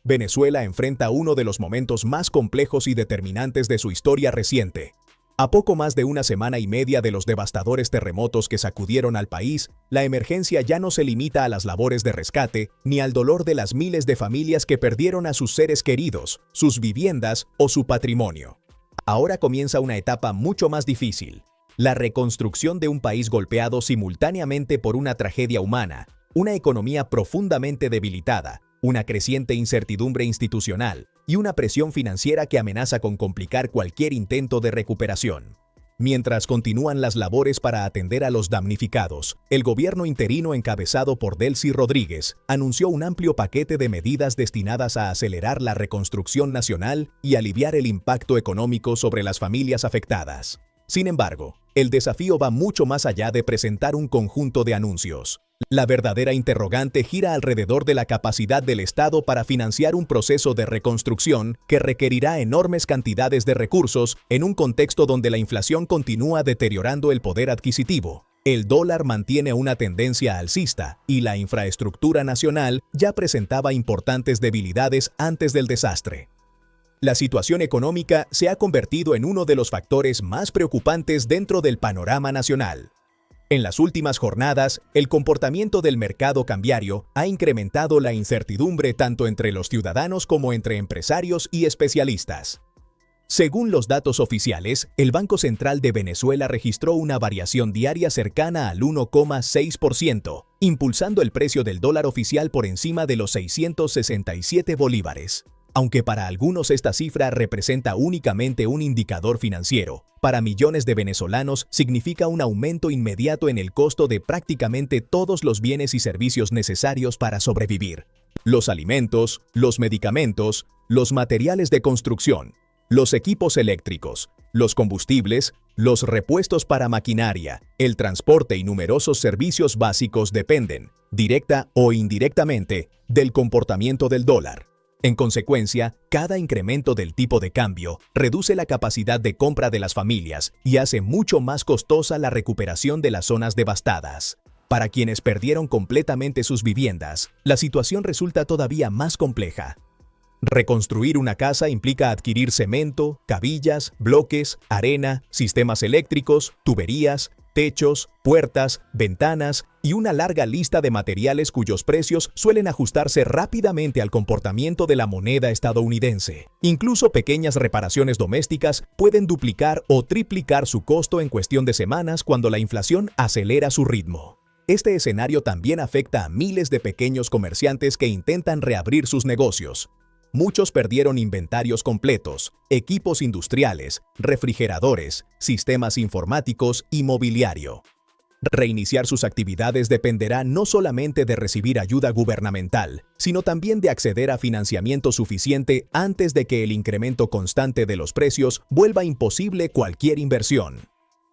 Venezuela enfrenta uno de los momentos más complejos y determinantes de su historia reciente. A poco más de una semana y media de los devastadores terremotos que sacudieron al país, la emergencia ya no se limita a las labores de rescate ni al dolor de las miles de familias que perdieron a sus seres queridos, sus viviendas o su patrimonio. Ahora comienza una etapa mucho más difícil: la reconstrucción de un país golpeado simultáneamente por una tragedia humana, una economía profundamente debilitada, una creciente incertidumbre institucional y una presión financiera que amenaza con complicar cualquier intento de recuperación. Mientras continúan las labores para atender a los damnificados, el gobierno interino encabezado por Delcy Rodríguez anunció un amplio paquete de medidas destinadas a acelerar la reconstrucción nacional y aliviar el impacto económico sobre las familias afectadas. Sin embargo, el desafío va mucho más allá de presentar un conjunto de anuncios. La verdadera interrogante gira alrededor de la capacidad del Estado para financiar un proceso de reconstrucción que requerirá enormes cantidades de recursos en un contexto donde la inflación continúa deteriorando el poder adquisitivo. El dólar mantiene una tendencia alcista y la infraestructura nacional ya presentaba importantes debilidades antes del desastre. La situación económica se ha convertido en uno de los factores más preocupantes dentro del panorama nacional. En las últimas jornadas, el comportamiento del mercado cambiario ha incrementado la incertidumbre tanto entre los ciudadanos como entre empresarios y especialistas. Según los datos oficiales, el Banco Central de Venezuela registró una variación diaria cercana al 1,6%, impulsando el precio del dólar oficial por encima de los 667 bolívares. Aunque para algunos esta cifra representa únicamente un indicador financiero, para millones de venezolanos significa un aumento inmediato en el costo de prácticamente todos los bienes y servicios necesarios para sobrevivir. Los alimentos, los medicamentos, los materiales de construcción, los equipos eléctricos, los combustibles, los repuestos para maquinaria, el transporte y numerosos servicios básicos dependen, directa o indirectamente, del comportamiento del dólar. En consecuencia, cada incremento del tipo de cambio reduce la capacidad de compra de las familias y hace mucho más costosa la recuperación de las zonas devastadas. Para quienes perdieron completamente sus viviendas, la situación resulta todavía más compleja. Reconstruir una casa implica adquirir cemento, cabillas, bloques, arena, sistemas eléctricos, tuberías, techos, puertas, ventanas y una larga lista de materiales cuyos precios suelen ajustarse rápidamente al comportamiento de la moneda estadounidense. Incluso pequeñas reparaciones domésticas pueden duplicar o triplicar su costo en cuestión de semanas cuando la inflación acelera su ritmo. Este escenario también afecta a miles de pequeños comerciantes que intentan reabrir sus negocios. Muchos perdieron inventarios completos, equipos industriales, refrigeradores, sistemas informáticos y mobiliario. Reiniciar sus actividades dependerá no solamente de recibir ayuda gubernamental, sino también de acceder a financiamiento suficiente antes de que el incremento constante de los precios vuelva imposible cualquier inversión.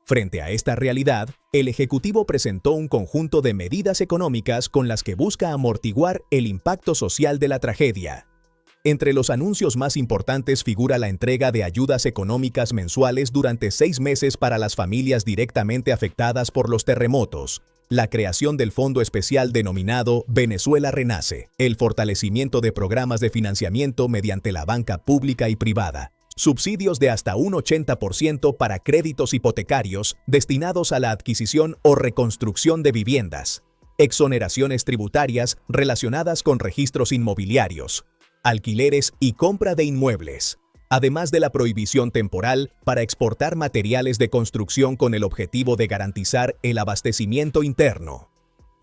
Frente a esta realidad, el Ejecutivo presentó un conjunto de medidas económicas con las que busca amortiguar el impacto social de la tragedia. Entre los anuncios más importantes figura la entrega de ayudas económicas mensuales durante 6 meses para las familias directamente afectadas por los terremotos, la creación del fondo especial denominado Venezuela Renace, el fortalecimiento de programas de financiamiento mediante la banca pública y privada, subsidios de hasta un 80% para créditos hipotecarios destinados a la adquisición o reconstrucción de viviendas, exoneraciones tributarias relacionadas con registros inmobiliarios, alquileres y compra de inmuebles, además de la prohibición temporal para exportar materiales de construcción con el objetivo de garantizar el abastecimiento interno.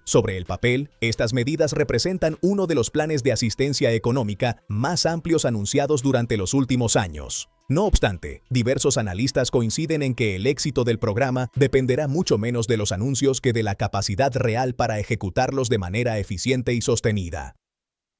Sobre el papel, estas medidas representan uno de los planes de asistencia económica más amplios anunciados durante los últimos años. No obstante, diversos analistas coinciden en que el éxito del programa dependerá mucho menos de los anuncios que de la capacidad real para ejecutarlos de manera eficiente y sostenida.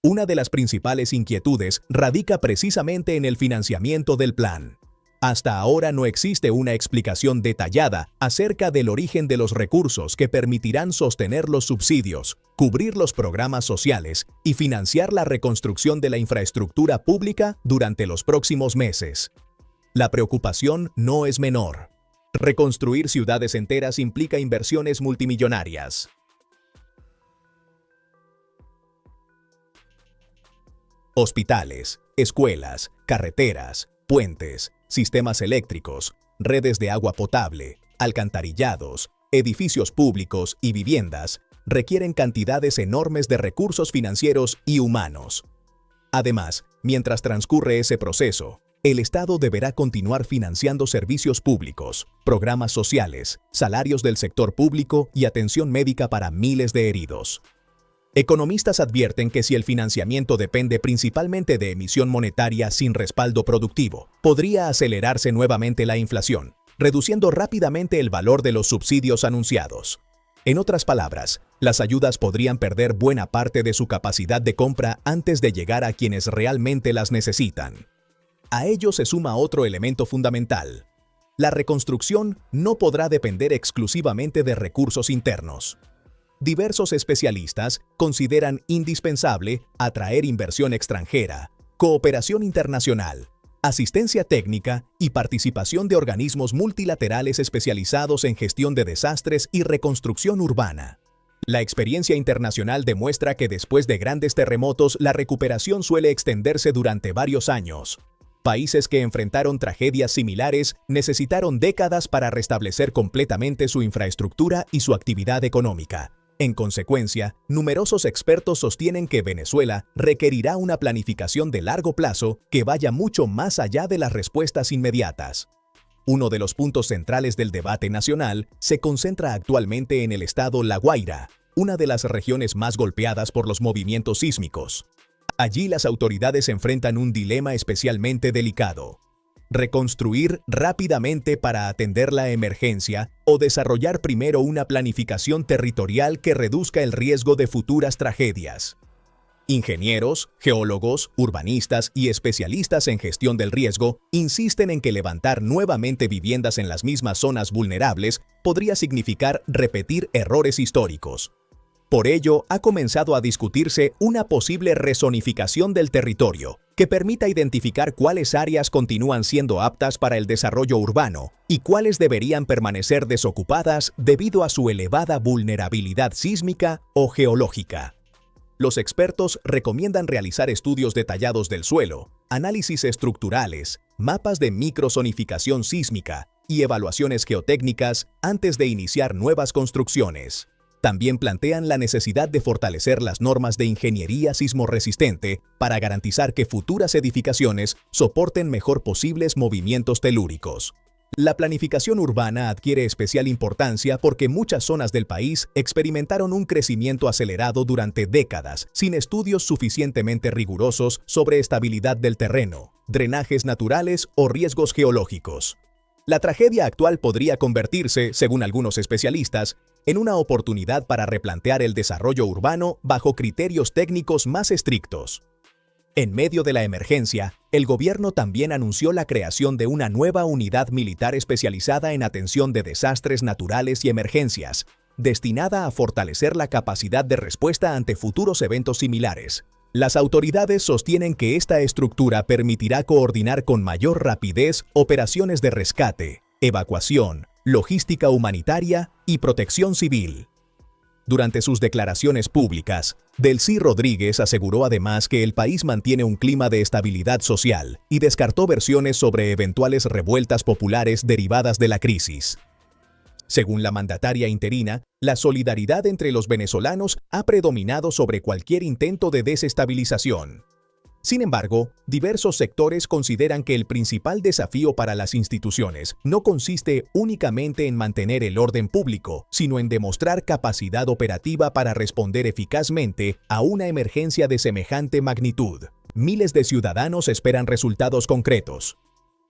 Una de las principales inquietudes radica precisamente en el financiamiento del plan. Hasta ahora no existe una explicación detallada acerca del origen de los recursos que permitirán sostener los subsidios, cubrir los programas sociales y financiar la reconstrucción de la infraestructura pública durante los próximos meses. La preocupación no es menor. Reconstruir ciudades enteras implica inversiones multimillonarias. Hospitales, escuelas, carreteras, puentes, sistemas eléctricos, redes de agua potable, alcantarillados, edificios públicos y viviendas requieren cantidades enormes de recursos financieros y humanos. Además, mientras transcurre ese proceso, el Estado deberá continuar financiando servicios públicos, programas sociales, salarios del sector público y atención médica para miles de heridos. Economistas advierten que si el financiamiento depende principalmente de emisión monetaria sin respaldo productivo, podría acelerarse nuevamente la inflación, reduciendo rápidamente el valor de los subsidios anunciados. En otras palabras, las ayudas podrían perder buena parte de su capacidad de compra antes de llegar a quienes realmente las necesitan. A ello se suma otro elemento fundamental. La reconstrucción no podrá depender exclusivamente de recursos internos. Diversos especialistas consideran indispensable atraer inversión extranjera, cooperación internacional, asistencia técnica y participación de organismos multilaterales especializados en gestión de desastres y reconstrucción urbana. La experiencia internacional demuestra que después de grandes terremotos la recuperación suele extenderse durante varios años. Países que enfrentaron tragedias similares necesitaron décadas para restablecer completamente su infraestructura y su actividad económica. En consecuencia, numerosos expertos sostienen que Venezuela requerirá una planificación de largo plazo que vaya mucho más allá de las respuestas inmediatas. Uno de los puntos centrales del debate nacional se concentra actualmente en el estado La Guaira, una de las regiones más golpeadas por los movimientos sísmicos. Allí las autoridades enfrentan un dilema especialmente delicado: reconstruir rápidamente para atender la emergencia o desarrollar primero una planificación territorial que reduzca el riesgo de futuras tragedias. Ingenieros, geólogos, urbanistas y especialistas en gestión del riesgo insisten en que levantar nuevamente viviendas en las mismas zonas vulnerables podría significar repetir errores históricos. Por ello, ha comenzado a discutirse una posible rezonificación del territorio, que permita identificar cuáles áreas continúan siendo aptas para el desarrollo urbano y cuáles deberían permanecer desocupadas debido a su elevada vulnerabilidad sísmica o geológica. Los expertos recomiendan realizar estudios detallados del suelo, análisis estructurales, mapas de microzonificación sísmica y evaluaciones geotécnicas antes de iniciar nuevas construcciones. También plantean la necesidad de fortalecer las normas de ingeniería sismorresistente para garantizar que futuras edificaciones soporten mejor posibles movimientos telúricos. La planificación urbana adquiere especial importancia porque muchas zonas del país experimentaron un crecimiento acelerado durante décadas, sin estudios suficientemente rigurosos sobre estabilidad del terreno, drenajes naturales o riesgos geológicos. La tragedia actual podría convertirse, según algunos especialistas, en una oportunidad para replantear el desarrollo urbano bajo criterios técnicos más estrictos. En medio de la emergencia, el gobierno también anunció la creación de una nueva unidad militar especializada en atención de desastres naturales y emergencias, destinada a fortalecer la capacidad de respuesta ante futuros eventos similares. Las autoridades sostienen que esta estructura permitirá coordinar con mayor rapidez operaciones de rescate, evacuación, logística humanitaria y protección civil. Durante sus declaraciones públicas, Delcy Rodríguez aseguró además que el país mantiene un clima de estabilidad social y descartó versiones sobre eventuales revueltas populares derivadas de la crisis. Según la mandataria interina, la solidaridad entre los venezolanos ha predominado sobre cualquier intento de desestabilización. Sin embargo, diversos sectores consideran que el principal desafío para las instituciones no consiste únicamente en mantener el orden público, sino en demostrar capacidad operativa para responder eficazmente a una emergencia de semejante magnitud. Miles de ciudadanos esperan resultados concretos: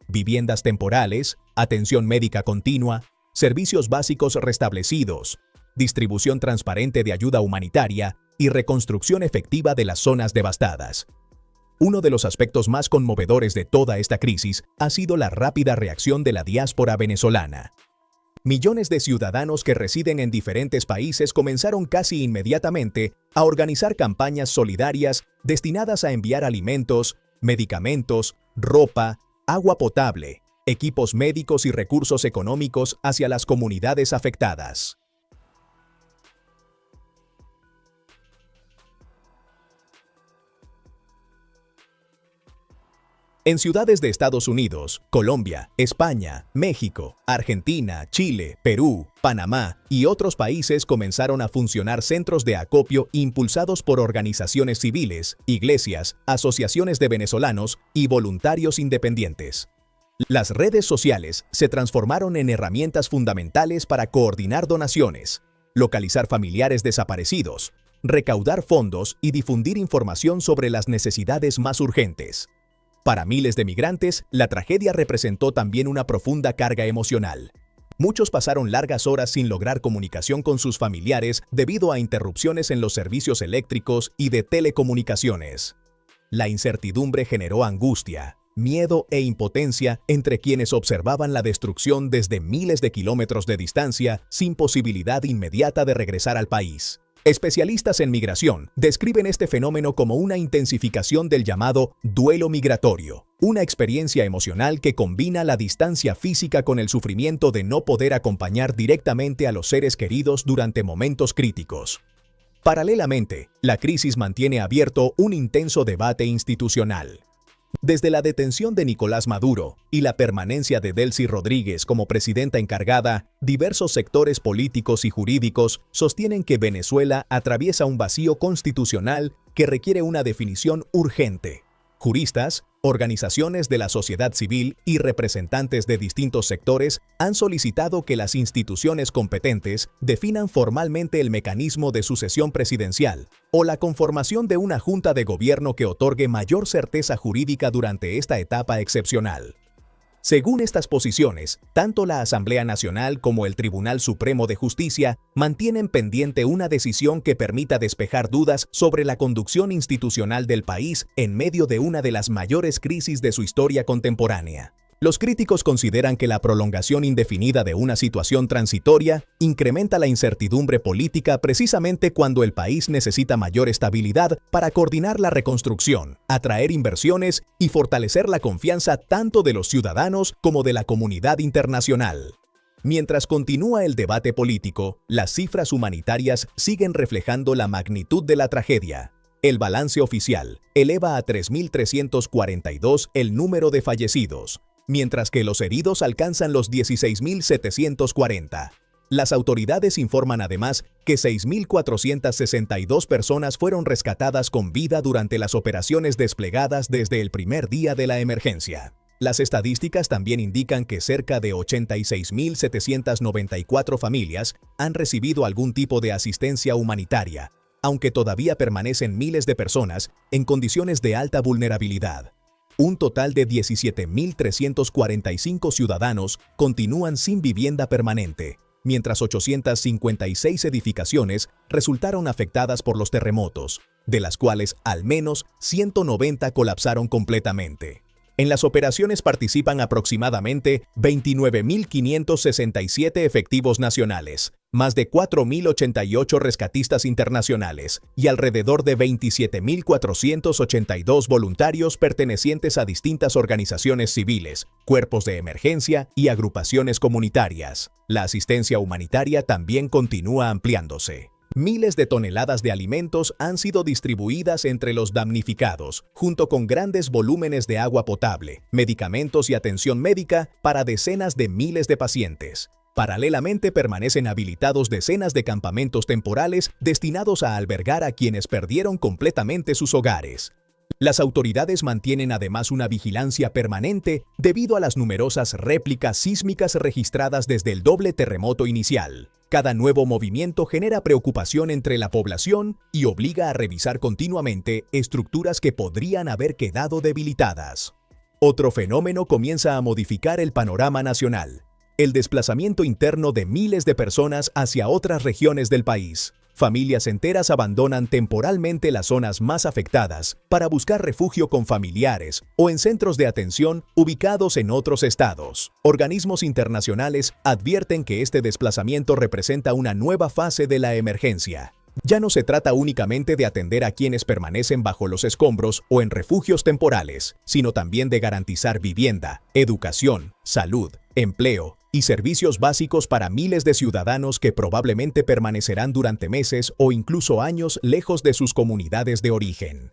viviendas temporales, atención médica continua, servicios básicos restablecidos, distribución transparente de ayuda humanitaria y reconstrucción efectiva de las zonas devastadas. Uno de los aspectos más conmovedores de toda esta crisis ha sido la rápida reacción de la diáspora venezolana. Millones de ciudadanos que residen en diferentes países comenzaron casi inmediatamente a organizar campañas solidarias destinadas a enviar alimentos, medicamentos, ropa, agua potable, equipos médicos y recursos económicos hacia las comunidades afectadas. En ciudades de Estados Unidos, Colombia, España, México, Argentina, Chile, Perú, Panamá y otros países comenzaron a funcionar centros de acopio impulsados por organizaciones civiles, iglesias, asociaciones de venezolanos y voluntarios independientes. Las redes sociales se transformaron en herramientas fundamentales para coordinar donaciones, localizar familiares desaparecidos, recaudar fondos y difundir información sobre las necesidades más urgentes. Para miles de migrantes, la tragedia representó también una profunda carga emocional. Muchos pasaron largas horas sin lograr comunicación con sus familiares debido a interrupciones en los servicios eléctricos y de telecomunicaciones. La incertidumbre generó angustia, miedo e impotencia entre quienes observaban la destrucción desde miles de kilómetros de distancia sin posibilidad inmediata de regresar al país. Especialistas en migración describen este fenómeno como una intensificación del llamado duelo migratorio, una experiencia emocional que combina la distancia física con el sufrimiento de no poder acompañar directamente a los seres queridos durante momentos críticos. Paralelamente, la crisis mantiene abierto un intenso debate institucional. Desde la detención de Nicolás Maduro y la permanencia de Delcy Rodríguez como presidenta encargada, diversos sectores políticos y jurídicos sostienen que Venezuela atraviesa un vacío constitucional que requiere una definición urgente. Juristas, organizaciones de la sociedad civil y representantes de distintos sectores han solicitado que las instituciones competentes definan formalmente el mecanismo de sucesión presidencial o la conformación de una junta de gobierno que otorgue mayor certeza jurídica durante esta etapa excepcional. Según estas posiciones, tanto la Asamblea Nacional como el Tribunal Supremo de Justicia mantienen pendiente una decisión que permita despejar dudas sobre la conducción institucional del país en medio de una de las mayores crisis de su historia contemporánea. Los críticos consideran que la prolongación indefinida de una situación transitoria incrementa la incertidumbre política precisamente cuando el país necesita mayor estabilidad para coordinar la reconstrucción, atraer inversiones y fortalecer la confianza tanto de los ciudadanos como de la comunidad internacional. Mientras continúa el debate político, las cifras humanitarias siguen reflejando la magnitud de la tragedia. El balance oficial eleva a 3.342 el número de fallecidos, mientras que los heridos alcanzan los 16.740. Las autoridades informan además que 6.462 personas fueron rescatadas con vida durante las operaciones desplegadas desde el primer día de la emergencia. Las estadísticas también indican que cerca de 86.794 familias han recibido algún tipo de asistencia humanitaria, aunque todavía permanecen miles de personas en condiciones de alta vulnerabilidad. Un total de 17.345 ciudadanos continúan sin vivienda permanente, mientras 856 edificaciones resultaron afectadas por los terremotos, de las cuales al menos 190 colapsaron completamente. En las operaciones participan aproximadamente 29.567 efectivos nacionales, más de 4.088 rescatistas internacionales y alrededor de 27.482 voluntarios pertenecientes a distintas organizaciones civiles, cuerpos de emergencia y agrupaciones comunitarias. La asistencia humanitaria también continúa ampliándose. Miles de toneladas de alimentos han sido distribuidas entre los damnificados, junto con grandes volúmenes de agua potable, medicamentos y atención médica para decenas de miles de pacientes. Paralelamente permanecen habilitados decenas de campamentos temporales destinados a albergar a quienes perdieron completamente sus hogares. Las autoridades mantienen además una vigilancia permanente debido a las numerosas réplicas sísmicas registradas desde el doble terremoto inicial. Cada nuevo movimiento genera preocupación entre la población y obliga a revisar continuamente estructuras que podrían haber quedado debilitadas. Otro fenómeno comienza a modificar el panorama nacional: el desplazamiento interno de miles de personas hacia otras regiones del país. Familias enteras abandonan temporalmente las zonas más afectadas para buscar refugio con familiares o en centros de atención ubicados en otros estados. Organismos internacionales advierten que este desplazamiento representa una nueva fase de la emergencia. Ya no se trata únicamente de atender a quienes permanecen bajo los escombros o en refugios temporales, sino también de garantizar vivienda, educación, salud, empleo y servicios básicos para miles de ciudadanos que probablemente permanecerán durante meses o incluso años lejos de sus comunidades de origen.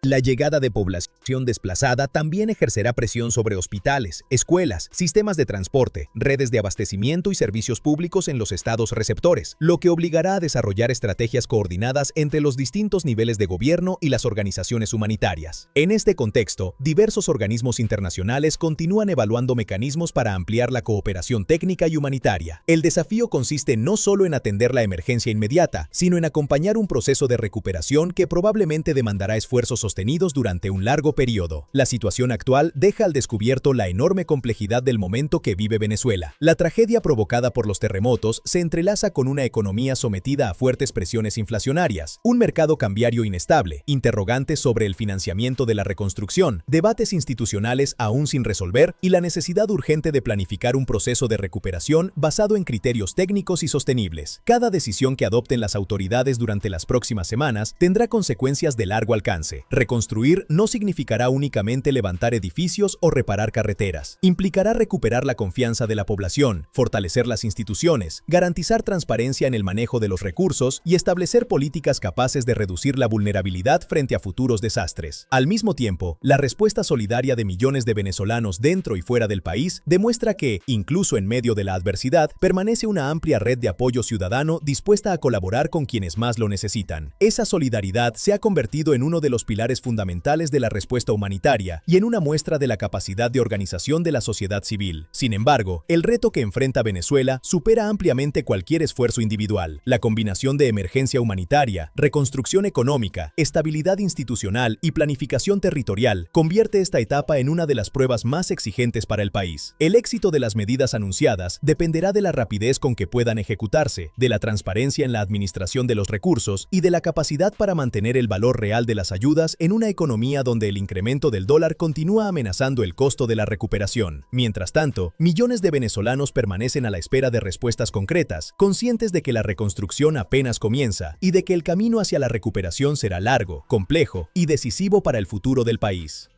La llegada de población desplazada también ejercerá presión sobre hospitales, escuelas, sistemas de transporte, redes de abastecimiento y servicios públicos en los estados receptores, lo que obligará a desarrollar estrategias coordinadas entre los distintos niveles de gobierno y las organizaciones humanitarias. En este contexto, diversos organismos internacionales continúan evaluando mecanismos para ampliar la cooperación técnica y humanitaria. El desafío consiste no solo en atender la emergencia inmediata, sino en acompañar un proceso de recuperación que probablemente demandará esfuerzos sostenidos durante un largo periodo. La situación actual deja al descubierto la enorme complejidad del momento que vive Venezuela. La tragedia provocada por los terremotos se entrelaza con una economía sometida a fuertes presiones inflacionarias, un mercado cambiario inestable, interrogantes sobre el financiamiento de la reconstrucción, debates institucionales aún sin resolver y la necesidad urgente de planificar un proceso de recuperación basado en criterios técnicos y sostenibles. Cada decisión que adopten las autoridades durante las próximas semanas tendrá consecuencias de largo alcance. Reconstruir no significará únicamente levantar edificios o reparar carreteras. Implicará recuperar la confianza de la población, fortalecer las instituciones, garantizar transparencia en el manejo de los recursos y establecer políticas capaces de reducir la vulnerabilidad frente a futuros desastres. Al mismo tiempo, la respuesta solidaria de millones de venezolanos dentro y fuera del país demuestra que, incluso en medio de la adversidad, permanece una amplia red de apoyo ciudadano dispuesta a colaborar con quienes más lo necesitan. Esa solidaridad se ha convertido en uno de los pilares fundamentales de la respuesta humanitaria y en una muestra de la capacidad de organización de la sociedad civil. Sin embargo, el reto que enfrenta Venezuela supera ampliamente cualquier esfuerzo individual. La combinación de emergencia humanitaria, reconstrucción económica, estabilidad institucional y planificación territorial convierte esta etapa en una de las pruebas más exigentes para el país. El éxito de las medidas anunciadas dependerá de la rapidez con que puedan ejecutarse, de la transparencia en la administración de los recursos y de la capacidad para mantener el valor real de las ayudas en una economía donde el incremento del dólar continúa amenazando el costo de la recuperación. Mientras tanto, millones de venezolanos permanecen a la espera de respuestas concretas, conscientes de que la reconstrucción apenas comienza y de que el camino hacia la recuperación será largo, complejo y decisivo para el futuro del país.